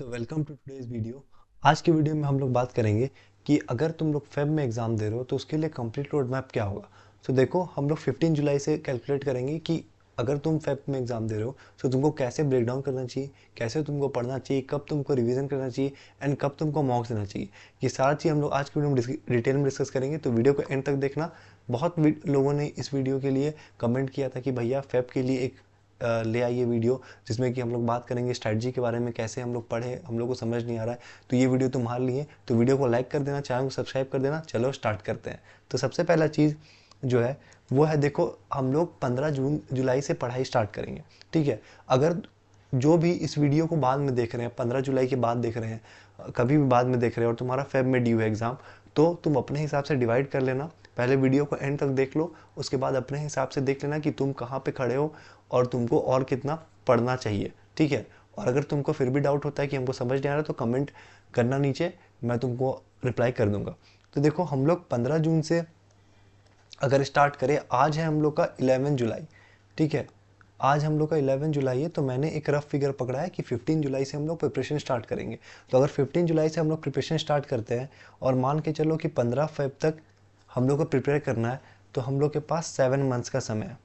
तो welcome to today's video. आज के वीडियो में हम लोग बात करेंगे कि अगर तुम लोग फेब में एग्ज़ाम दे रहे हो तो उसके लिए कंप्लीट रोड मैप क्या होगा। तो देखो, हम लोग 15 जुलाई से कैलकुलेट करेंगे कि अगर तुम फेब में एग्ज़ाम दे रहे हो तो तुमको कैसे ब्रेक डाउन करना चाहिए, कैसे तुमको पढ़ना चाहिए, कब तुमको रिवीजन करना चाहिए एंड कब तुमको मॉक्स देना चाहिए। ये सारा चीज़ हम लोग आज के वीडियो में डिटेल में डिस्कस करेंगे, तो वीडियो को एंड तक देखना। बहुत लोगों ने इस वीडियो के लिए कमेंट किया था कि भैया फेब के लिए एक ले आइए वीडियो जिसमें कि हम लोग बात करेंगे स्ट्रैटेजी के बारे में, कैसे हम लोग पढ़े, हम लोग को समझ नहीं आ रहा है। तो ये वीडियो तुम्हारे लिए, तो वीडियो को लाइक कर देना, चैनल को सब्सक्राइब कर देना। चलो स्टार्ट करते हैं। तो सबसे पहला चीज़ जो है वो है, देखो हम लोग 15 जुलाई से पढ़ाई स्टार्ट करेंगे। ठीक है। अगर जो भी इस वीडियो को बाद में देख रहे हैं, 15 जुलाई के बाद देख रहे हैं, कभी भी बाद में देख रहे हैं और तुम्हारा फेब में ड्यू है एग्ज़ाम, तो तुम अपने हिसाब से डिवाइड कर लेना। पहले वीडियो को एंड तक देख लो, उसके बाद अपने हिसाब से देख लेना कि तुम कहाँ पे खड़े हो और तुमको और कितना पढ़ना चाहिए। ठीक है। और अगर तुमको फिर भी डाउट होता है कि हमको समझ नहीं आ रहा, तो कमेंट करना नीचे, मैं तुमको रिप्लाई कर दूंगा। तो देखो, हम लोग 15 जून से अगर स्टार्ट करें, आज है हम लोग का 11 जुलाई। ठीक है। आज हम लोग का 11 जुलाई है, तो मैंने एक रफ फिगर पकड़ा है कि 15 जुलाई से हम लोग प्रिपरेशन स्टार्ट करेंगे। तो अगर 15 जुलाई से हम लोग प्रिपरेशन स्टार्ट करते हैं और मान के चलो कि 15 फेब तक हम लोग को प्रिपेयर करना है, तो हम लोग के पास 7 मंथ्स का समय है।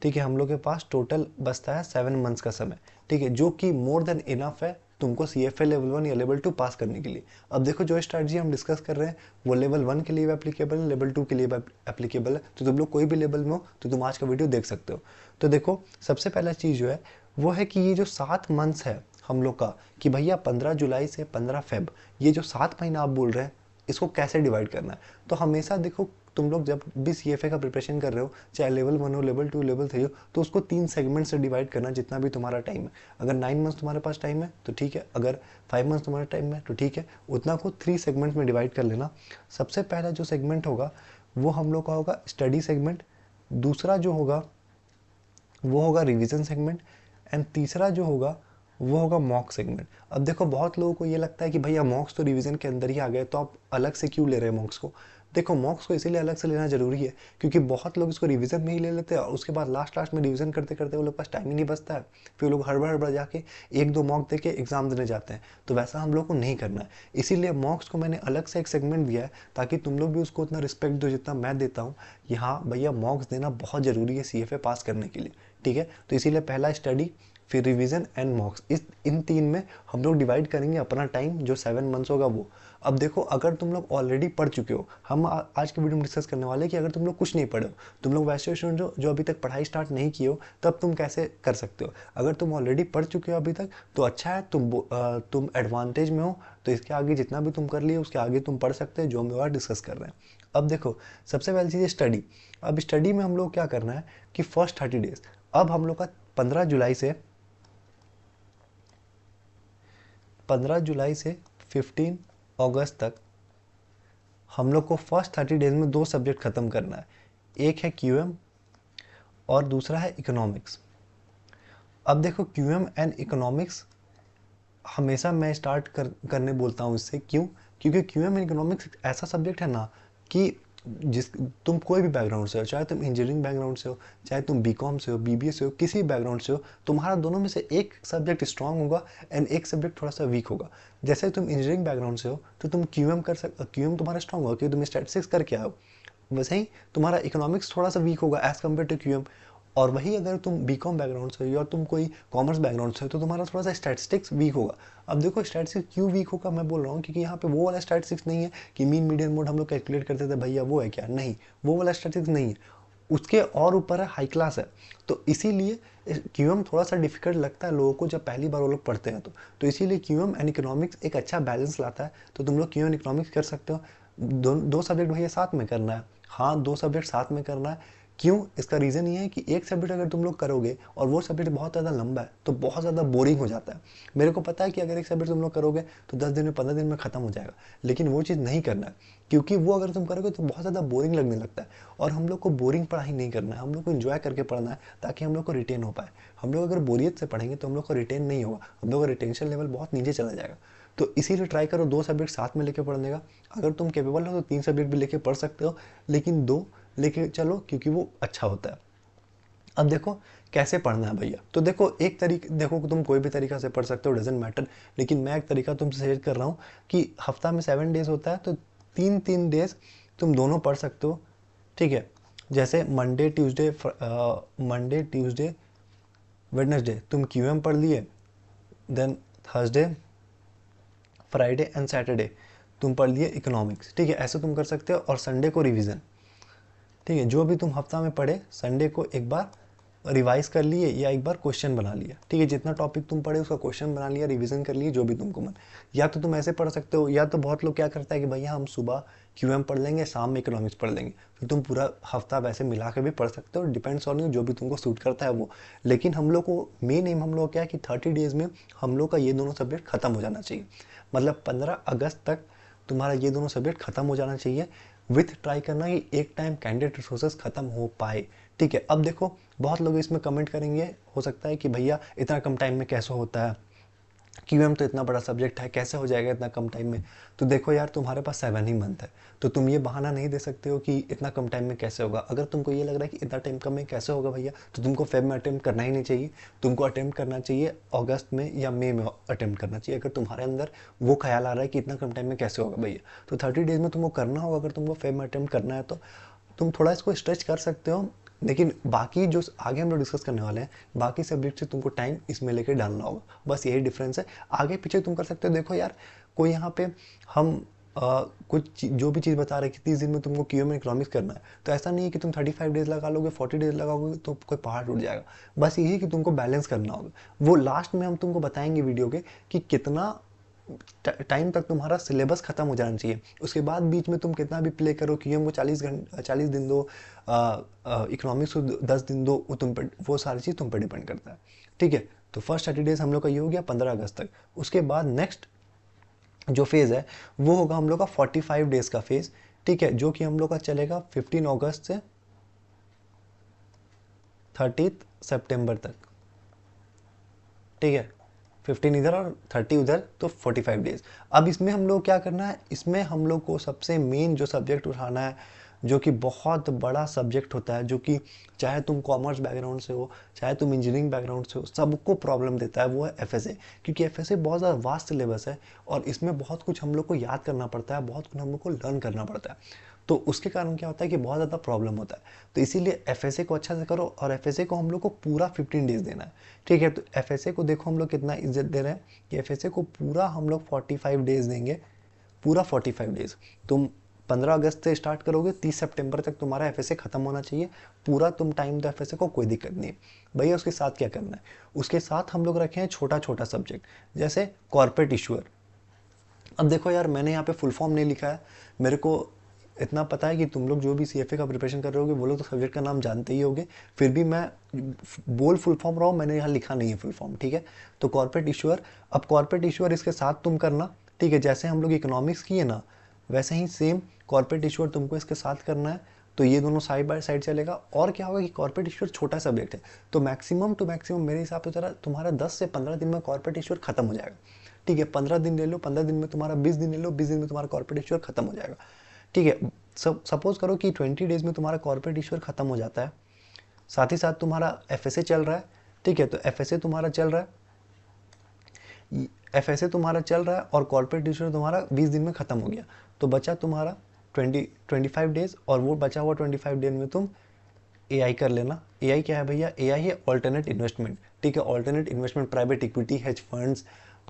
ठीक है। हम लोग के पास टोटल बचता है 7 मंथ्स का समय। ठीक है, जो कि मोर देन इनफ है तुमको CFA लेवल 1 या लेवल 2 पास करने के लिए। अब देखो, जो स्ट्रैटेजी हम डिस्कस कर रहे हैं वो लेवल 1 के लिए भी एप्लीकेबल है, लेवल 2 के लिए भी एप्लीकेबल है। तो तुम लोग कोई भी लेवल में हो तो तुम आज का वीडियो देख सकते हो। तो देखो, सबसे पहला चीज़ जो है वो है कि ये जो 7 मंथ्स है हम लोग का, कि भैया 15 जुलाई से 15 फेब, ये जो 7 महीना आप बोल रहे हैं, इसको कैसे डिवाइड करना है। तो हमेशा देखो, तुम लोग जब भी CFA का प्रिपरेशन कर रहे हो, चाहे लेवल 1 हो, लेवल 2, लेवल 3 हो, तो उसको 3 सेगमेंट से डिवाइड करना, जितना भी तुम्हारा टाइम है। अगर 9 मंथ्स तुम्हारे पास टाइम है तो ठीक है, अगर 5 मंथ्स तुम्हारा टाइम है तो ठीक है, उतना को 3 सेगमेंट में डिवाइड कर लेना। सबसे पहला जो सेगमेंट होगा वो हम लोग का होगा स्टडी सेगमेंट। दूसरा जो होगा वो होगा रिवीजन सेगमेंट। एंड तीसरा जो होगा वो होगा मॉक सेगमेंट। अब देखो, बहुत लोगों को ये लगता है कि भैया मॉक्स तो रिवीजन के अंदर ही आ गए, तो आप अलग से क्यों ले रहे हैं मॉक्स को। देखो, मॉक्स को इसीलिए अलग से लेना जरूरी है क्योंकि बहुत लोग इसको रिवीजन में ही ले लेते हैं और उसके बाद लास्ट लास्ट में रिवीजन करते करते वो लोग पास टाइम ही नहीं बचता है। फिर वो लोग हड़बड़ हड़बड़ जाके 1-2 मॉक दे के एग्जाम देने जाते हैं। तो वैसा हम लोग को नहीं करना है। इसीलिए मॉक्स को मैंने अलग से एक सेगमेंट दिया है, ताकि तुम लोग भी उसको उतना रिस्पेक्ट दो जितना मैं देता हूँ कि हाँ भैया, मॉक्स देना बहुत ज़रूरी है CFA पास करने के लिए। ठीक है। तो इसीलिए पहला स्टडी, फिर रिवीजन एंड मॉक्स, इस इन 3 में हम लोग डिवाइड करेंगे अपना टाइम, जो 7 मंथ्स होगा वो। अब देखो, अगर तुम लोग ऑलरेडी पढ़ चुके हो, हम आज के वीडियो में डिस्कस करने वाले हैं कि अगर तुम लोग कुछ नहीं पढ़े हो, तुम लोग वैसे स्टूडेंट जो अभी तक पढ़ाई स्टार्ट नहीं किए हो, तब तुम कैसे कर सकते हो। अगर तुम ऑलरेडी पढ़ चुके हो अभी तक तो अच्छा है, तुम एडवांटेज में हो। तो इसके आगे जितना भी तुम कर लिए उसके आगे तुम पढ़ सकते हो, जो हम लोग डिस्कस कर रहे हैं। अब देखो, सबसे पहली चीज़ है स्टडी। अब स्टडी में हम लोग क्या करना है कि फर्स्ट 30 डेज, अब हम लोग का 15 जुलाई से 15 अगस्त तक हम लोग को फर्स्ट 30 डेज में 2 सब्जेक्ट ख़त्म करना है। एक है QM और दूसरा है इकोनॉमिक्स। अब देखो, QM एंड इकोनॉमिक्स हमेशा मैं करने बोलता हूँ इससे, क्यों? क्योंकि QM एंड इकोनॉमिक्स ऐसा सब्जेक्ट है ना कि जिस तुम कोई भी बैकग्राउंड से हो, चाहे तुम इंजीनियरिंग बैकग्राउंड से हो, चाहे तुम BCom से हो, BBA से हो, किसी भी बैकग्राउंड से हो, तुम्हारा दोनों में से एक सब्जेक्ट स्ट्रांग होगा एंड एक सब्जेक्ट थोड़ा सा वीक होगा। जैसे तुम इंजीनियरिंग बैकग्राउंड से हो तो तुम QM तुम्हारा स्ट्रांग होगा क्योंकि तुम स्टैटिस्टिक्स करके आओ। वैसे ही तुम्हारा इकोनॉमिक्स थोड़ा सा वीक होगा एज कम्पेयर टू QM। और वही अगर तुम BCom बैकग्राउंड से हो या तुम कोई कॉमर्स बैकग्राउंड से हो तो तुम्हारा थोड़ा सा स्टैटिस्टिक्स वीक होगा। अब देखो, स्टैटिस्टिक्स क्यों वीक होगा मैं बोल रहा हूँ, क्योंकि यहाँ पे वो वाला स्टैटिस्टिक्स नहीं है कि मीन मीडियन मोड हम लोग कैलकुलेट करते थे, भैया वो है क्या, नहीं, वो वाला स्टैटिस्टिक्स नहीं है। उसके और ऊपर है हाई क्लास है। तो इसीलिए QM थोड़ा सा डिफिकल्ट लगता है लोगों को जब पहली बार वो लोग पढ़ते हैं। तो इसीलिए QM एंड इकोनॉमिक्स एक अच्छा बैलेंस लाता है। तो तुम लोग QM एंड इकोनॉमिक्स कर सकते हो। दो सब्जेक्ट भैया साथ में करना है। हाँ, 2 सब्जेक्ट साथ में करना है। क्यों? इसका रीज़न ये है कि एक सब्जेक्ट अगर तुम लोग करोगे और वो सब्जेक्ट बहुत ज़्यादा लंबा है तो बहुत ज़्यादा बोरिंग हो जाता है। मेरे को पता है कि अगर एक सब्जेक्ट तुम लोग करोगे तो 10 दिन में 15 दिन में ख़त्म हो जाएगा, लेकिन वो चीज़ नहीं करना है, क्योंकि वो अगर तुम करोगे तो बहुत ज़्यादा बोरिंग लगने लगता है। और हम लोग को बोरिंग पढ़ाई नहीं करना है, हम लोग को इन्जॉय करके पढ़ना है ताकि हम लोग को रिटेन हो पाए। हम लोग अगर बोरियत से पढ़ेंगे तो हम लोग को रिटेन नहीं होगा, हम लोग का रिटेंशन लेवल बहुत नीचे चला जाएगा। तो इसीलिए ट्राई करो 2 सब्जेक्ट साथ में लेके पढ़ने का। अगर तुम केपेबल हो तो 3 सब्जेक्ट भी लेके पढ़ सकते हो, लेकिन 2 लेके चलो क्योंकि वो अच्छा होता है। अब देखो, कैसे पढ़ना है भैया। तो देखो एक तरीके, देखो तुम कोई भी तरीका से पढ़ सकते हो, डजेंट मैटर, लेकिन मैं एक तरीका तुमसे शेयर कर रहा हूँ कि हफ्ता में 7 डेज होता है, तो 3-3 डेज तुम दोनों पढ़ सकते हो, ठीक है। जैसे मंडे ट्यूसडे वेडनेसडे तुम क्यूएम पढ़ लिए, then Thursday Friday and Saturday तुम पढ़ लिए इकोनॉमिक्स, ठीक है। ऐसे तुम कर सकते हो, और संडे को रिवीजन, ठीक है। जो भी तुम हफ्ता में पढ़े संडे को एक बार रिवाइज कर लिए या एक बार क्वेश्चन बना लिया, ठीक है। जितना टॉपिक तुम पढ़े उसका क्वेश्चन बना लिया, रिवीजन कर लिए, जो भी तुमको मन। या तो तुम ऐसे पढ़ सकते हो, या तो बहुत लोग क्या करता है कि भैया हम सुबह क्यूएम पढ़ लेंगे, शाम में इकोनॉमिक्स पढ़ लेंगे, फिर तुम पूरा हफ्ता वैसे मिला के भी पढ़ सकते हो, डिपेंड्स ऑन यू, जो भी तुमको सूट करता है वो। लेकिन हम लोग को मेन एम हम लोग क्या है कि 30 डेज में हम लोग का ये दोनों सब्जेक्ट खत्म हो जाना चाहिए, मतलब 15 अगस्त तक तुम्हारा ये दोनों सब्जेक्ट खत्म हो जाना चाहिए, विथ ट्राई करना कि एक टाइम कैंडिडेट रिसोर्सेज खत्म हो पाए, ठीक है। अब देखो बहुत लोग इसमें कमेंट करेंगे, हो सकता है कि भैया इतना कम टाइम में कैसे होता है, क्यूएम तो इतना बड़ा सब्जेक्ट है, कैसे हो जाएगा इतना कम टाइम में। तो देखो यार तुम्हारे पास 7 ही मंथ है, तो तुम ये बहाना नहीं दे सकते हो कि इतना कम टाइम में कैसे होगा। अगर तुमको ये लग रहा है कि इतना टाइम कम में कैसे होगा भैया, तो तुमको फेब में अटेम्प्ट करना ही नहीं चाहिए, तुमको अटेम्प्ट करना चाहिए अगस्त में या मई में अटेम्प्ट करना चाहिए। अगर तुम्हारे अंदर वो ख्याल आ रहा है कि इतना कम टाइम में कैसे होगा भैया, तो 30 डेज में तुमको करना होगा। अगर तुमको फेब में अटेम्प्ट करना है तो तुम थोड़ा इसको स्ट्रेच कर सकते हो, लेकिन बाकी जो आगे हम लोग डिस्कस करने वाले हैं, बाकी सब्जेक्ट से तुमको टाइम इसमें लेके डालना होगा, बस यही डिफरेंस है। आगे पीछे तुम कर सकते हो। देखो यार कोई यहाँ पे हम जो भी चीज़ बता रहे हैं कि 30 दिन में तुमको क्यूएम इकोनॉमिक्स करना है, तो ऐसा नहीं है कि तुम 35 डेज लगा लोगे, 40 डेज लगाओगे तो कोई पहाड़ टूट जाएगा। बस यही कि तुमको बैलेंस करना होगा। वो लास्ट में हम तुमको बताएंगे वीडियो के कि कितना टाइम तक तुम्हारा सिलेबस खत्म हो जाना चाहिए, उसके बाद बीच में तुम कितना भी प्ले करो कि हमको 40 दिन दो, इकोनॉमिक्स को 10 दिन दो, वो तुम पर, वो सारी चीज़ तुम पर डिपेंड करता है, ठीक है। तो फर्स्ट 30 डेज हम लोग का ये हो गया 15 अगस्त तक। उसके बाद नेक्स्ट जो फेज़ है वो होगा हम लोग का 45 डेज का फेज़, ठीक है, जो कि हम लोग का चलेगा 15 अगस्त से 30 सितंबर तक, ठीक है। 15 इधर और 30 उधर, तो 45 डेज। अब इसमें हम लोग क्या करना है, इसमें हम लोग को सबसे मेन जो सब्जेक्ट उठाना है, जो कि बहुत बड़ा सब्जेक्ट होता है, जो कि चाहे तुम कॉमर्स बैकग्राउंड से हो, चाहे तुम इंजीनियरिंग बैकग्राउंड से हो, सबको प्रॉब्लम देता है, वो है एफएसए। क्योंकि एफएसए बहुत ज़्यादा वास्ट सिलेबस है, और इसमें बहुत कुछ हम लोग को याद करना पड़ता है, बहुत कुछ हम लोग को लर्न करना पड़ता है। तो उसके कारण क्या होता है कि बहुत ज़्यादा प्रॉब्लम होता है। तो इसीलिए एफएसए को अच्छा से करो, और एफएसए को हम लोग को पूरा 15 डेज देना है, ठीक है। तो एफएसए को देखो हम लोग कितना इज्जत दे रहे हैं कि एफएसए को पूरा हम लोग 45 डेज देंगे, पूरा 45 डेज। तुम 15 अगस्त से स्टार्ट करोगे, 30 सितंबर तक तुम्हारा एफएसए खत्म होना चाहिए, पूरा तुम टाइम दो एफएसए को, कोई दिक्कत नहीं है भैया। उसके साथ क्या करना है, उसके साथ हम लोग रखे हैं छोटा छोटा सब्जेक्ट, जैसे कॉर्पोरेट इशूअर। अब देखो यार मैंने यहाँ पे फुल फॉर्म नहीं लिखा है, मेरे को इतना पता है कि तुम लोग जो भी सीएफए का प्रिपरेशन कर रहे होगे वो लोग तो सब्जेक्ट का नाम जानते ही होगे, फिर भी मैं बोल फुल फॉर्म रहा हूँ, मैंने यहाँ लिखा नहीं है फुल फॉर्म, ठीक है। तो कॉर्पोरेट इशूअर, अब कॉर्पोरेट इशूअर इसके साथ तुम करना, ठीक है। जैसे हम लोग इकोनॉमिक्स किए ना, वैसे ही सेम कॉर्पोरेट इशूअर तुमको इसके साथ करना है। तो ये दोनों साइड बाय साइड चलेगा। और क्या होगा कि कॉर्पोरेट इशूअर छोटा सब्जेक्ट है, तो मैक्सिमम टू मैक्सिमम मेरे हिसाब से तुम्हारा 10 से 15 दिन में कॉर्पोरेट इशूअर खत्म हो जाएगा, ठीक है। 15 दिन ले लो, 15 दिन में तुम्हारा 20 दिन ले लो, 20 दिन में तुम्हारा कॉर्पोरेट इशूअर खत्म हो जाएगा, ठीक है। सपोज करो कि 20 डेज में तुम्हारा कॉर्पोरेट इशूअर खत्म हो जाता है, साथ ही साथ तुम्हारा एफएसए चल रहा है, ठीक है। तो एफएसए तुम्हारा चल रहा है, एफएसए तुम्हारा चल रहा है और कॉर्पोरेट इशूअर तुम्हारा 20 दिन में खत्म हो गया, तो बचा तुम्हारा 25 डेज, और वो बचा हुआ 25 डेज में तुम एआई कर लेना। एआई क्या है भैया, एआई है ऑल्टरनेट इन्वेस्टमेंट, ठीक है। Alternate investment, private equity, hedge funds,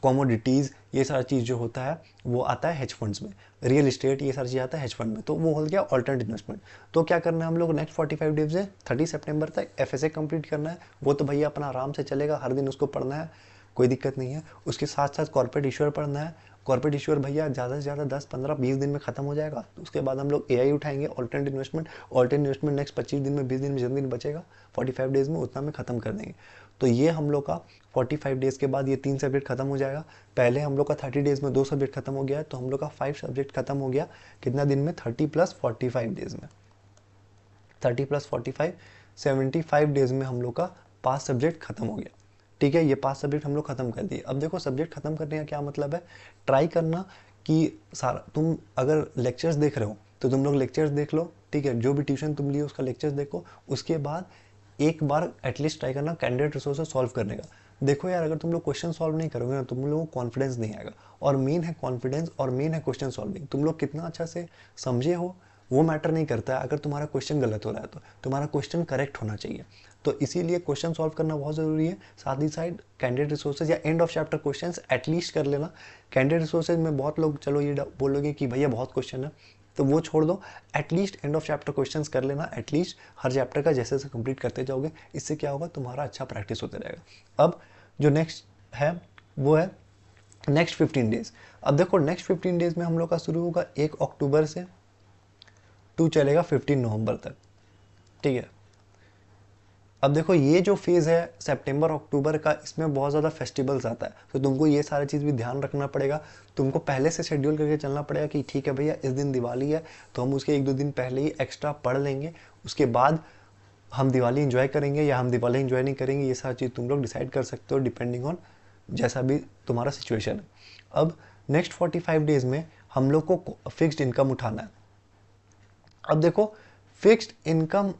commodities, ये सारा चीज़ जो होता है वो आता है हेज फंड्स में, रियल एस्टेट, ये सारी चीज़ आता है हेज फंड में, तो वो हो गया ऑल्टरनेट इन्वेस्टमेंट। तो क्या करना है हम लोग नेक्स्ट 45 डेज से 30 सितंबर तक एफएसए कंप्लीट करना है। वो तो भैया अपना आराम से चलेगा, हर दिन उसको पढ़ना है, कोई दिक्कत नहीं है। उसके साथ साथ कॉर्पोरेट इशूअर पढ़ना है। कॉर्पोरेट इशूअर भैया ज़्यादा से ज़्यादा 10, 15, 20 दिन में खत्म हो जाएगा। तो उसके बाद हम लोग एआई उठाएंगे, alternate investment. Alternate investment next 25 दिन में, 20 दिन में, जितने दिन बचेगा 45 डेज में उतना में खत्म कर देंगे। तो ये हम लोग का 45 डेज के बाद ये 3 सब्जेक्ट खत्म हो जाएगा। पहले हम लोग का 30 डेज में 2 सब्जेक्ट खत्म हो गया है, तो हम लोग का 5 सब्जेक्ट खत्म हो गया कितना दिन में, 30 + 45 डेज में। 30 + 45 75 डेज में हम लोग का 5 सब्जेक्ट खत्म हो गया, ठीक है। ये 5 सब्जेक्ट हम लोग खत्म कर दिए। अब देखो सब्जेक्ट खत्म करने का क्या मतलब है, ट्राई करना कि सारा तुम अगर लेक्चर्स देख रहे हो तो तुम लोग लेक्चर्स देख लो, ठीक है। जो भी ट्यूशन तुम लिए उसका लेक्चर्स देखो, उसके बाद एक बार एटलीस्ट ट्राई करना कैंडिडेट रिसोर्सेज सॉल्व करने का। देखो यार, अगर तुम लोग क्वेश्चन सॉल्व नहीं करोगे ना, तुम लोगों को कॉन्फिडेंस नहीं आएगा। और मेन है कॉन्फिडेंस और मेन है क्वेश्चन सॉल्विंग। तुम लोग कितना अच्छा से समझे हो वो मैटर नहीं करता है, अगर तुम्हारा क्वेश्चन गलत हो रहा है तो तुम्हारा क्वेश्चन करेक्ट होना चाहिए। तो इसीलिए क्वेश्चन सॉल्व करना बहुत ज़रूरी है। साथ ही साइड कैंडिडेट रिसोर्सेज या and of chapter questions at least कर लेना। कैंडिडेट रिसोर्सेज में बहुत लोग चलो ये बोलोगे कि भैया बहुत क्वेश्चन है, तो वो छोड़ दो। At least end of chapter questions कर लेना, एटलीस्ट हर चैप्टर का जैसे जैसे कंप्लीट करते जाओगे, इससे क्या होगा, तुम्हारा अच्छा प्रैक्टिस होते रहेगा। अब जो नेक्स्ट है वो है नेक्स्ट 15 डेज। अब देखो नेक्स्ट 15 डेज में हम लोग का शुरू होगा 1 अक्टूबर से टू चलेगा 15 नवंबर तक, ठीक है। अब देखो ये जो फेज़ है सितंबर अक्टूबर का, इसमें बहुत ज़्यादा फेस्टिवल्स आता है, तो तुमको ये सारा चीज़ भी ध्यान रखना पड़ेगा। तुमको पहले से शेड्यूल करके चलना पड़ेगा कि ठीक है भैया इस दिन दिवाली है, तो हम उसके 1-2 दिन पहले ही एक्स्ट्रा पढ़ लेंगे, उसके बाद हम दिवाली इंजॉय करेंगे या हम दिवाली इंजॉय नहीं करेंगे। ये सारी चीज़ तुम लोग डिसाइड कर सकते हो डिपेंडिंग ऑन जैसा भी तुम्हारा सिचुएशन है। अब नेक्स्ट 45 डेज़ में हम लोग को फिक्स्ड इनकम उठाना है। अब देखो फिक्स्ड इनकम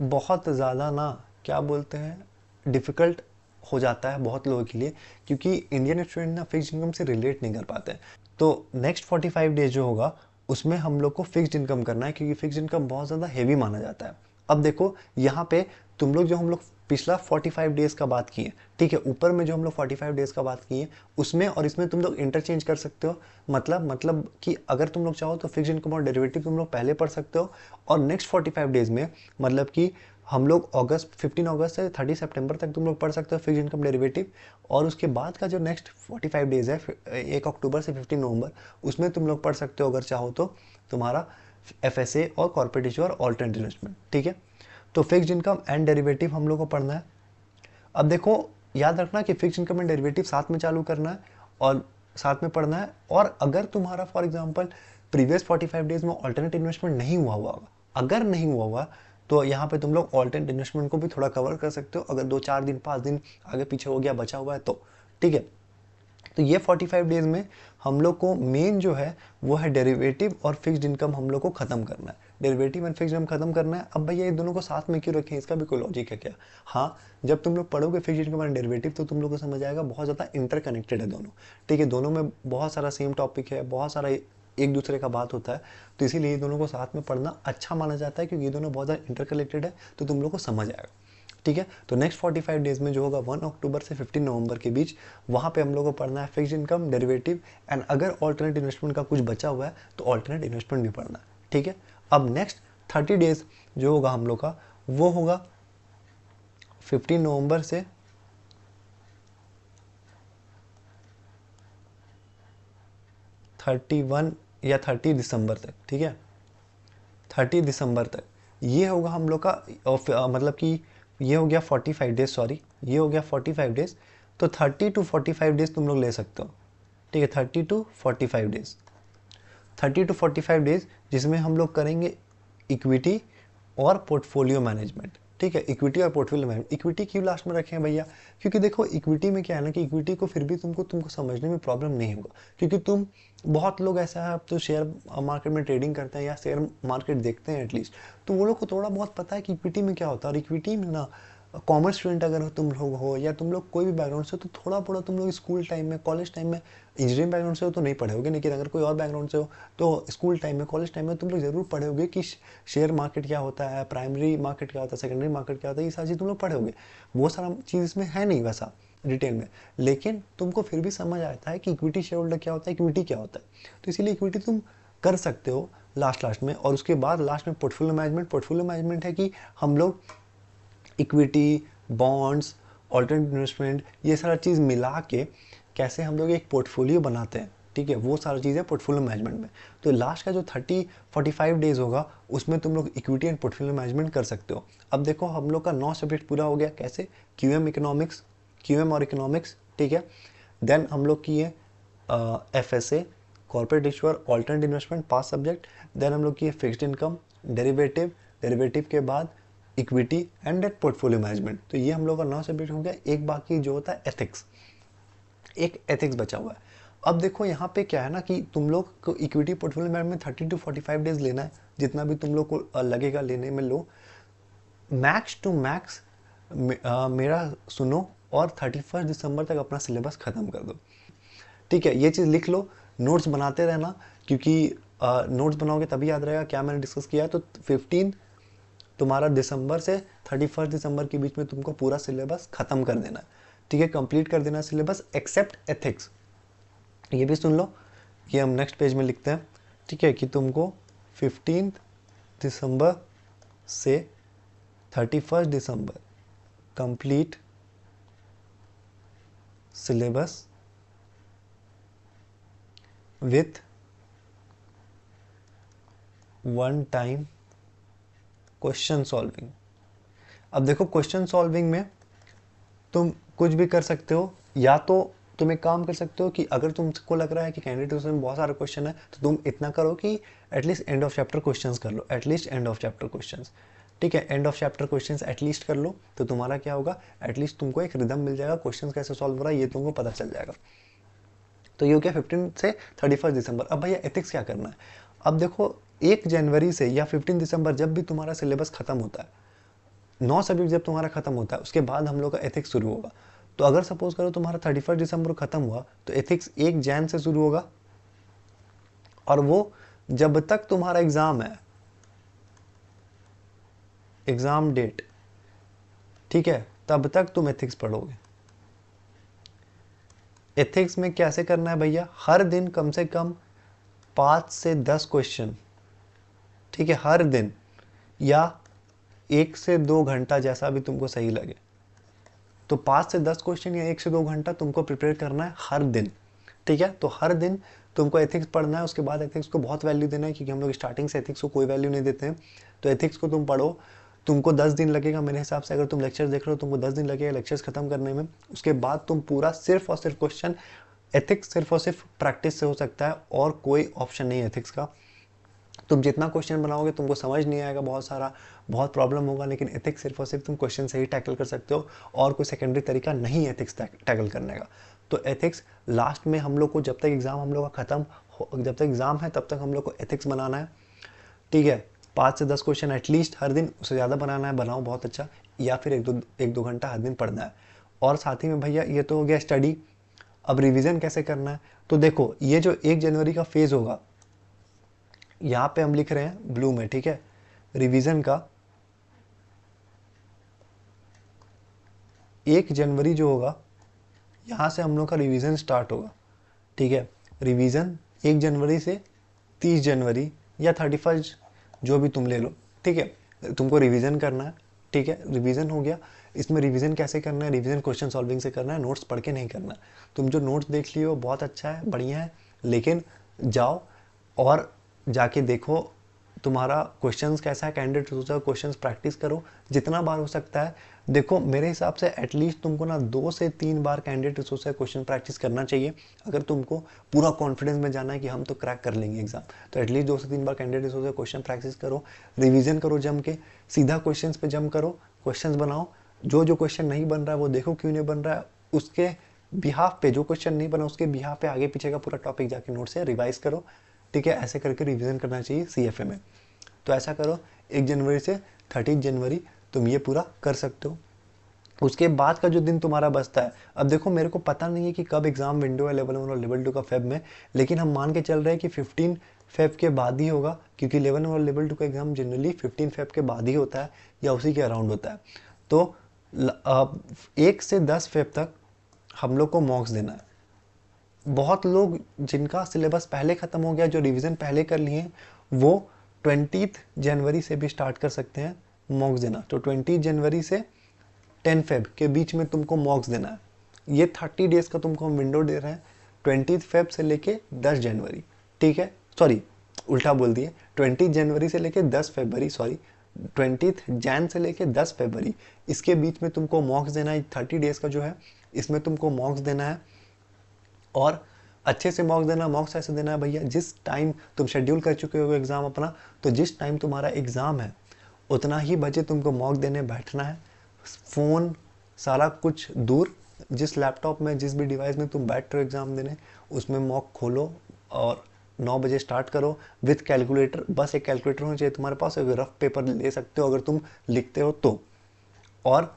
बहुत ज़्यादा ना क्या बोलते हैं डिफ़िकल्ट हो जाता है बहुत लोगों के लिए, क्योंकि इंडियन स्टूडेंट ना फिक्स्ड इनकम से रिलेट नहीं कर पाते हैं। तो नेक्स्ट 45 डेज जो होगा उसमें हम लोग को फिक्स्ड इनकम करना है, क्योंकि फिक्स्ड इनकम बहुत ज़्यादा हेवी माना जाता है। अब देखो यहाँ पे तुम लोग जो हम लोग पिछला 45 डेज़ का बात किए, ठीक है, ऊपर में जो हम लोग 45 डेज़ का बात किए उसमें और इसमें तुम लोग इंटरचेंज कर सकते हो। मतलब कि अगर तुम लोग चाहो तो फिक्स्ड इनकम और डेरिवेटिव तुम लोग पहले पढ़ सकते हो, और नेक्स्ट 45 डेज़ में मतलब कि हम लोग 15 अगस्त से 30 सितंबर तक तुम लोग पढ़ सकते हो फिक्स्ड इनकम डेरिवेटिव। और उसके बाद का जो नेक्स्ट 45 डेज़ है 1 अक्टूबर से 15 नवंबर, उसमें तुम लोग पढ़ सकते हो अगर चाहो तो तुम्हारा FSA और कॉर्पोरेट इशू और ऑल्टरनेट इन्वेस्टमेंट, ठीक है। तो फिक्स्ड इनकम एंड डेरिवेटिव हम लोग को पढ़ना है। अब देखो याद रखना कि फिक्स्ड इनकम एंड डेरिवेटिव साथ में चालू करना है और साथ में पढ़ना है। और अगर तुम्हारा फॉर एग्जांपल प्रीवियस 45 डेज में ऑल्टरनेट इन्वेस्टमेंट नहीं हुआ होगा, अगर नहीं हुआ होगा तो यहाँ पे तुम लोग ऑल्टरनेट इन्वेस्टमेंट को भी थोड़ा कवर कर सकते हो, अगर 2-4 दिन 5 दिन आगे पीछे हो गया बचा हुआ है तो, ठीक है। तो ये 45 डेज में हम लोग को मेन जो है वो है डेरिवेटिव और फिक्स्ड इनकम हम लोग को खत्म करना है। डेरिवेटिव एंड फिक्स्ड इनकम खत्म करना है। अब भैया ये दोनों को साथ में क्यों रखें, इसका भी कोई लॉजिक है क्या? हाँ, जब तुम लोग पढ़ोगे फिक्स्ड इनकम एंड डेरिवेटिव तो तुम लोग को समझ आएगा बहुत ज़्यादा इंटरकनेक्टेड है दोनों, ठीक है। दोनों में बहुत सारा सेम टॉपिक है, बहुत सारा एक दूसरे का बात होता है, तो इसीलिए ये दोनों को साथ में पढ़ना अच्छा माना जाता है, क्योंकि ये दोनों बहुत ज़्यादा इंटरकनेक्टेड है, तो तुम लोग को समझ आएगा, ठीक है। तो नेक्स्ट 45 डेज में जो होगा 1 अक्टूबर से 15 नवंबर के बीच, वहाँ पे हम लोग को पढ़ना है फिक्स्ड इनकम, डेरिवेटिव एंड अगर ऑल्टरनेट इन्वेस्टमेंट का कुछ बचा हुआ है तो ऑल्टरनेट इन्वेस्टमेंट भी पढ़ना है, ठीक है। अब नेक्स्ट 30 डेज जो होगा हम लोग का वो होगा 15 नवंबर से 31 या 30 दिसंबर तक, ठीक है, 30 दिसंबर तक ये होगा हम लोग का मतलब कि ये हो गया 45 डेज, सॉरी ये हो गया 45 डेज। तो 30 to 45 डेज तुम लोग ले सकते हो, ठीक है, 30 to 45 डेज, 30 to 45 डेज जिसमें हम लोग करेंगे इक्विटी और पोर्टफोलियो मैनेजमेंट, ठीक है। इक्विटी और पोर्टफोलियो मैनेजमेंट, इक्विटी क्यों लास्ट में रखे हैं भैया, क्योंकि देखो इक्विटी में क्या है ना कि इक्विटी को फिर भी तुमको समझने में प्रॉब्लम नहीं होगा, क्योंकि बहुत लोग ऐसा है अब तो शेयर मार्केट में ट्रेडिंग करते हैं या शेयर मार्केट देखते हैं एटलीस्ट, तो वो लोग को थोड़ा बहुत पता है कि इक्विटी में क्या होता है। और इक्विटी में ना कॉमर्स स्टूडेंट अगर तुम लोग हो या तुम लोग कोई भी बैकग्राउंड से हो तो थोड़ा थोड़ा तुम लोग स्कूल टाइम में, कॉलेज टाइम में, इंजीनियरिंग बैकग्राउंड से हो तो नहीं पढ़े होगे, लेकिन अगर कोई और बैकग्राउंड से हो तो स्कूल टाइम में, कॉलेज टाइम में तुम लोग जरूर पढ़े होगे कि शेयर मार्केट क्या होता है, प्राइमरी मार्केट क्या होता है, सेकेंडरी मार्केट क्या होता है, ये सारी चीज़ तुम लोग पढ़े होगे। वो सारा चीज़ इसमें है नहीं वैसा डिटेल में, लेकिन तुमको फिर भी समझ आता है कि इक्विटी शेयर होल्डर क्या होता है, इक्विटी क्या होता है, तो इसीलिए इक्विटी तुम कर सकते हो लास्ट में। और उसके बाद लास्ट में पोर्टफोलियो मैनेजमेंट। पोर्टफोलियो मैनेजमेंट है कि हम लोग इक्विटी, बॉन्ड्स, ऑल्टरनेट इन्वेस्टमेंट, ये सारा चीज़ मिला के कैसे हम लोग एक पोर्टफोलियो बनाते हैं, ठीक है, वो सारी चीज़ें पोर्टफोलियो मैनेजमेंट में। तो लास्ट का जो 30-45 डेज होगा उसमें तुम लोग इक्विटी एंड पोर्टफोलियो मैनेजमेंट कर सकते हो। अब देखो हम लोग का 9 सब्जेक्ट पूरा हो गया, कैसे, क्यूएम और इकोनॉमिक्स, ठीक है। देन हम लोग किए FSA, corporate issuer, alternate investment 5 subject. Then हम लोग किए फिक्स्ड इनकम, डेरिवेटिव के बाद equity and debt portfolio management. तो ये हम लोग का 9 सब्जेक्ट हो गया। एक बाकी जो होता है एथिक्स, एक एथिक्स बचा हुआ है। अब देखो यहाँ पे क्या है ना कि तुम लोग को equity portfolio management 30 to 45 days लेना है, जितना भी तुम लोग को लगेगा लेने में लो। मैक्स टू मैक्स मेरा सुनो और 31 दिसंबर तक अपना सिलेबस ख़त्म कर दो। ठीक है, ये चीज़ लिख लो, नोट्स बनाते रहना, क्योंकि नोट्स बनाओगे तभी याद रहेगा क्या मैंने डिस्कस किया है। तो 15 तुम्हारा दिसंबर से 31 दिसंबर के बीच में तुमको पूरा सिलेबस ख़त्म कर देना है। ठीक है, कंप्लीट कर देना सिलेबस एक्सेप्ट एथिक्स। ये भी सुन लो, ये हम नेक्स्ट पेज में लिखते हैं। ठीक है, कि तुमको 15 दिसंबर से 31 दिसंबर complete syllabus with one time question solving. अब देखो, क्वेश्चन सॉल्विंग में तुम कुछ भी कर सकते हो, या तो तुम एक काम कर सकते हो कि अगर तुमको लग रहा है कि कैंडिडेट में बहुत सारे क्वेश्चन है, तो तुम इतना करो कि at least end of chapter questions कर लो, at least end of chapter questions. ठीक है, end of chapter questions at least कर लो, तो तुम्हारा क्या होगा, एटलीस्ट तुमको एक रिदम मिल जाएगा, क्वेश्चंस कैसे सॉल्व हो रहा है ये तुमको पता चल जाएगा। तो ये हो गया 15 से 31 दिसंबर। अब भैया एथिक्स क्या करना है? अब देखो, 1 जनवरी से या 15 दिसंबर जब भी तुम्हारा सिलेबस खत्म होता है, 9 सब्जेक्ट जब तुम्हारा खत्म होता है, उसके बाद हम लोग का एथिक्स शुरू होगा। तो अगर सपोज करो तुम्हारा 31 दिसंबर को खत्म हुआ, तो एथिक्स 1 जैन से शुरू होगा, और वो जब तक तुम्हारा एग्जाम है, एग्जाम डेट, ठीक है, तब तक तुम एथिक्स पढ़ोगे। एथिक्स में कैसे करना है भैया? हर दिन कम से कम 5 से 10 क्वेश्चन, ठीक है, हर दिन, या 1 से 2 घंटा, जैसा भी तुमको सही लगे। तो 5 से 10 क्वेश्चन या 1 से 2 घंटा तुमको प्रिपेयर करना है हर दिन। ठीक है, तो हर दिन तुमको एथिक्स पढ़ना है। उसके बाद एथिक्स को बहुत वैल्यू देना है, क्योंकि हम लोग स्टार्टिंग से एथिक्स को कोई वैल्यू नहीं देते हैं। तो एथिक्स को तुम पढ़ो, तुमको 10 दिन लगेगा मेरे हिसाब से। अगर तुम लेक्चर देख रहे हो, तुमको 10 दिन लगेगा लेक्चर्स खत्म करने में। उसके बाद तुम पूरा सिर्फ और सिर्फ क्वेश्चन, एथिक्स सिर्फ और सिर्फ प्रैक्टिस से हो सकता है, और कोई ऑप्शन नहीं है एथिक्स का। तुम जितना क्वेश्चन बनाओगे तुमको समझ नहीं आएगा, बहुत सारा, बहुत प्रॉब्लम होगा, लेकिन एथिक्स सिर्फ और सिर्फ तुम क्वेश्चन से ही टैकल कर सकते हो, और कोई सेकेंडरी तरीका नहीं है एथिक्स टैकल करने का। तो एथिक्स लास्ट में हम लोग को, जब तक एग्ज़ाम हम लोग का ख़त्म हो, जब तक एग्ज़ाम है तब तक हम लोग को एथिक्स बनाना है। ठीक है, 5 से 10 क्वेश्चन एटलीस्ट हर दिन, उससे ज़्यादा बनाना है, बनाओ बहुत अच्छा, या फिर एक दो घंटा हर दिन पढ़ना है। और साथ ही में भैया ये तो हो गया स्टडी। अब रिवीजन कैसे करना है? तो देखो, ये जो 1 जनवरी का फेज़ होगा, यहाँ पे हम लिख रहे हैं ब्लू में, ठीक है, रिवीजन का 1 जनवरी जो होगा, यहाँ से हम लोग का रिवीजन स्टार्ट होगा। ठीक है, रिवीजन 1 जनवरी से 30 जनवरी या 31, जो भी तुम ले लो। ठीक है, तुमको रिवीजन करना है। ठीक है, रिवीजन हो गया। इसमें रिवीजन कैसे करना है? रिवीजन क्वेश्चन सॉल्विंग से करना है, नोट्स पढ़ के नहीं करना। तुम जो नोट्स देख लियो बहुत अच्छा है, बढ़िया है, लेकिन जाओ और जाके देखो तुम्हारा क्वेश्चंस कैसा है, कैंडिडेट सोचा क्वेश्चंस प्रैक्टिस करो जितना बार हो सकता है। देखो, मेरे हिसाब से एटलीस्ट तुमको ना 2 से 3 बार कैंडिडेट रिसोर्स का क्वेश्चन प्रैक्टिस करना चाहिए। अगर तुमको पूरा कॉन्फिडेंस में जाना है कि हम तो क्रैक कर लेंगे एग्जाम, तो एटलीस्ट 2 से 3 बार कैंडिडेट रिसोर्स का क्वेश्चन प्रैक्टिस करो, रिवीजन करो जम के, सीधा क्वेश्चन पे जम करो, क्वेश्चन बनाओ। जो जो क्वेश्चन नहीं बन रहा है वो देखो क्यों नहीं बन रहा है, उसके बिहाफ पे, जो क्वेश्चन नहीं बना उसके बिहाफ पे आगे पीछे का पूरा टॉपिक जाके नोट से रिवाइज करो। ठीक है, ऐसे करके रिवीजन करना चाहिए सीएफए में। तो ऐसा करो, 1 जनवरी से 30 जनवरी तुम ये पूरा कर सकते हो। उसके बाद का जो दिन तुम्हारा बचता है, अब देखो मेरे को पता नहीं है कि कब एग्जाम विंडो है लेवल 1 और लेवल 2 का फेब में, लेकिन हम मान के चल रहे हैं कि 15 फेब के बाद ही होगा, क्योंकि लेवल 1 और लेवल 2 का एग्जाम जनरली 15 फेब के बाद ही होता है, या उसी के अराउंड होता है। तो 1 से 10 फेब तक हम लोग को मॉक्स देना है। बहुत लोग जिनका सिलेबस पहले ख़त्म हो गया, जो रिवीजन पहले कर लिए, वो 20 जनवरी से भी स्टार्ट कर सकते हैं मॉक्स देना। तो 20 जनवरी से 10 फेब के बीच में तुमको मॉक्स देना है। ये 30 डेज़ का तुमको हम विंडो दे रहे हैं, 20 फेब से लेके 10 जनवरी। ठीक है, सॉरी उल्टा बोल दिए, 20 जनवरी से लेके 10 फरवरी, सॉरी 20 जैन से लेके 10 फरवरी, इसके बीच में तुमको मॉक्स देना है। 30 डेज़ का जो है इसमें तुमको मॉक्स देना है, और अच्छे से मॉक्स देना। मॉक्स ऐसे देना है भैया, जिस टाइम तुम शेड्यूल कर चुके हो एग्ज़ाम अपना, तो जिस टाइम तुम्हारा एग्ज़ाम है उतना ही बजे तुमको मॉक देने बैठना है। फ़ोन सारा कुछ दूर, जिस लैपटॉप में, जिस भी डिवाइस में तुम बैठ रहे हो एग्ज़ाम देने, उसमें मॉक खोलो और 9 बजे स्टार्ट करो विथ कैलकुलेटर। बस एक कैलकुलेटर होना चाहिए तुम्हारे पास, अगर रफ पेपर ले सकते हो अगर तुम लिखते हो तो। और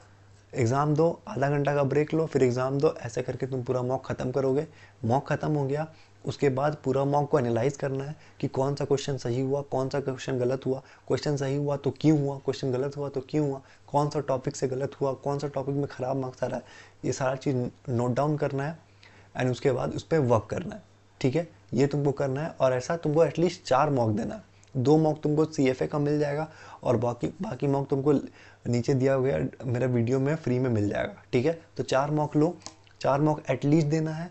एग्ज़ाम दो, आधा घंटा का ब्रेक लो, फिर एग्ज़ाम दो, ऐसे करके तुम पूरा मॉक ख़त्म करोगे। मॉक ख़त्म हो गया, उसके बाद पूरा मॉक को एनालाइज करना है कि कौन सा क्वेश्चन सही हुआ, कौन सा क्वेश्चन गलत हुआ, क्वेश्चन सही हुआ तो क्यों हुआ, क्वेश्चन गलत हुआ तो क्यों हुआ, कौन सा टॉपिक से गलत हुआ, कौन सा टॉपिक में ख़राब मार्क्स आ रहा है, ये सारा चीज़ नोट डाउन करना है एंड उसके बाद उस पर वर्क करना है। ठीक है, ये तुमको करना है और ऐसा तुमको एटलीस्ट 4 मॉक देना है। 2 मॉक तुमको CFA का मिल जाएगा और बाकी बाकी मॉक तुमको नीचे दिया गया मेरा वीडियो में फ्री में मिल जाएगा। ठीक है, तो 4 मॉक लो, 4 मॉक एटलीस्ट देना है,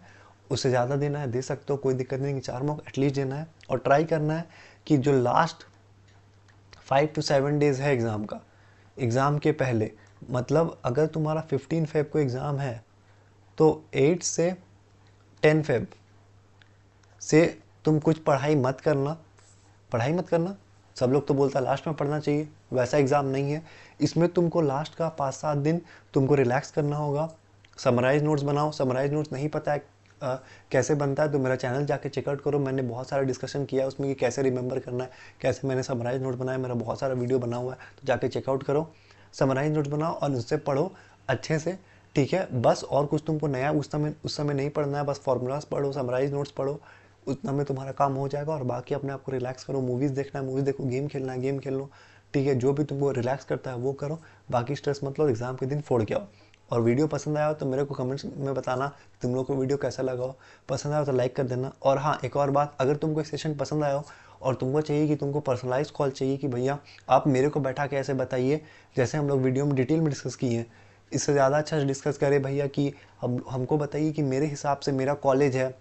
उससे ज़्यादा देना है दे सकते हो, कोई दिक्कत नहीं, कि 4 मॉक एटलीस्ट देना है। और ट्राई करना है कि जो लास्ट 5 to 7 डेज़ है एग्ज़ाम का, एग्ज़ाम के पहले, मतलब अगर तुम्हारा 15 फेब को एग्ज़ाम है तो 8 से 10 फेब से तुम कुछ पढ़ाई मत करना, पढ़ाई मत करना। सब लोग तो बोलता है लास्ट में पढ़ना चाहिए, वैसा एग्ज़ाम नहीं है। इसमें तुमको लास्ट का 5-7 दिन तुमको रिलैक्स करना होगा। समराइज नोट्स बनाओ, समराइज नोट्स नहीं पता है कैसे बनता है तो मेरा चैनल जाके चेकआउट करो, मैंने बहुत सारा डिस्कशन किया है उसमें कि कैसे रिमेंबर करना है, कैसे मैंने समराइज नोट बनाया, मेरा बहुत सारा वीडियो बना हुआ है, तो जाके चेकआउट करो, समराइज नोट्स बनाओ और उससे पढ़ो अच्छे से। ठीक है, बस और कुछ तुमको नया उस समय नहीं पढ़ना है, बस फॉर्मूलाज पढ़ो, समराइज नोट्स पढ़ो, उतना में तुम्हारा काम हो जाएगा। और बाकी अपने आप को रिलैक्स करो, मूवीज़ देखना है मूवीज़ देखो, गेम खेलना है गेम खेल लो। ठीक है, जो भी तुमको रिलैक्स करता है वो करो, बाकी स्ट्रेस मत लो, एग्ज़ाम के दिन फोड़ के आओ। और वीडियो पसंद आया हो तो मेरे को कमेंट्स में बताना तुम लोग को वीडियो कैसा लगा हो, पसंद आया हो तो लाइक कर देना। और हाँ, एक और बात, अगर तुमको सेशन पसंद आया हो और तुमको चाहिए कि तुमको पर्सनलाइज कॉल चाहिए कि भैया आप मेरे को बैठा के ऐसे बताइए जैसे हम लोग वीडियो में डिटेल में डिस्कस किए हैं, इससे ज़्यादा अच्छा डिस्कस करें भैया कि हमको बताइए कि मेरे हिसाब से मेरा कॉलेज है,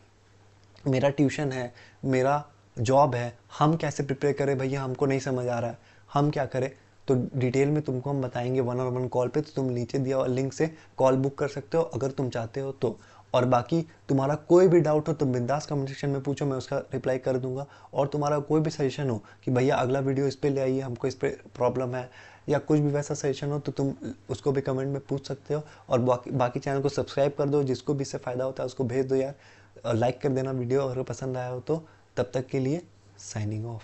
मेरा ट्यूशन है, मेरा जॉब है, हम कैसे प्रिपेयर करें भैया, हमको नहीं समझ आ रहा है, हम क्या करें। तो डिटेल में तुमको हम बताएंगे 1-on-1 कॉल पे, तो तुम नीचे दिया हुआ लिंक से कॉल बुक कर सकते हो अगर तुम चाहते हो तो। और बाकी तुम्हारा कोई भी डाउट हो तो बिंदास कमेंट सेक्शन में पूछो, मैं उसका रिप्लाई कर दूंगा। और तुम्हारा कोई भी सजेशन हो कि भैया अगला वीडियो इस पे ले आइए, हमको इस पे प्रॉब्लम है, या कुछ भी वैसा सजेशन हो तो तुम उसको भी कमेंट में पूछ सकते हो। और बाकी चैनल को सब्सक्राइब कर दो, जिसको भी इससे फ़ायदा होता है उसको भेज दो यार, लाइक कर देना वीडियो अगर पसंद आया हो तो। तब तक के लिए साइनिंग ऑफ।